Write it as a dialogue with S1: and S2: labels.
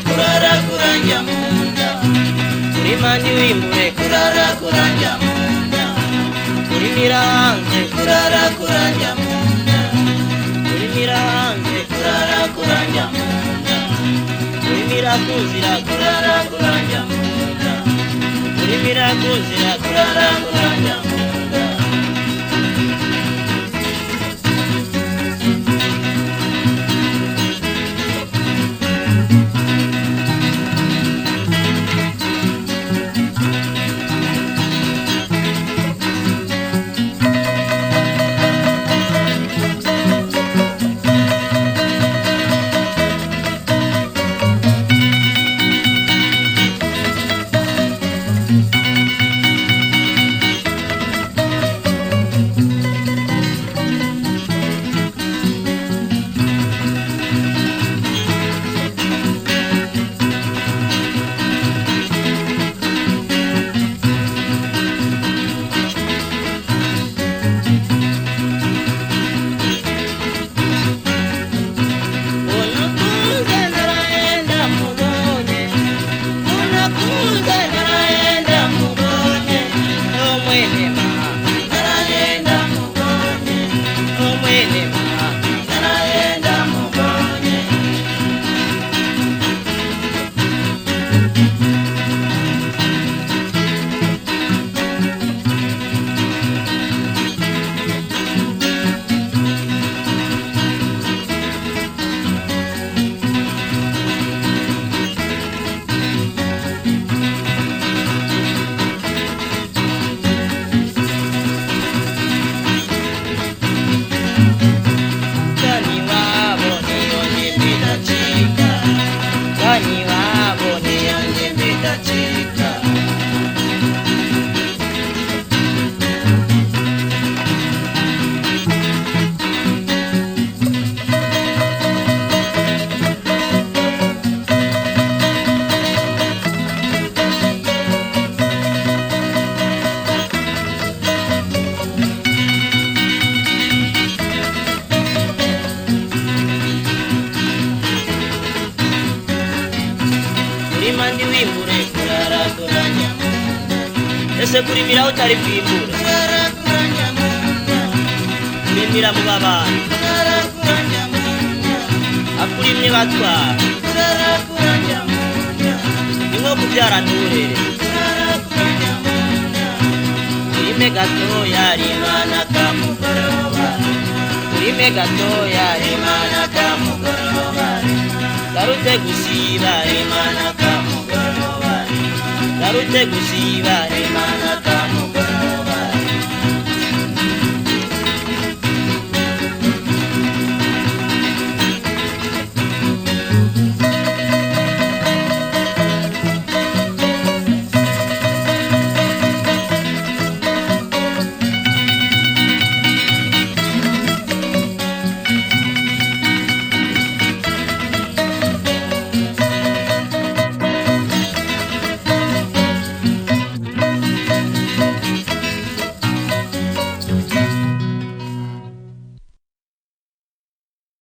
S1: Kurara kuranja munda, kurimani wimbure kurara kuranja munda, kurimiranze kurara kuranja munda, kurimiranze kurara kuranja munda, kurimira kuzira kurara kuranja munda, kurimira kuzira kurara kuranja munda. Kurimani wimbure kurara kuranja munda, ese kurimira utari kwimbura kurara kuranja munda, kurimira mu babana kurara kuranja munda, akurimye batwara kurara kuranja munda, inko kubyara nturere kurara kuranja munda, kurime gatoya rimana kamugoroba, kurime gatoya rimana kamugoroba, garute gusiba rimana kamugoroba, garute gusiba rimana kamugoroba.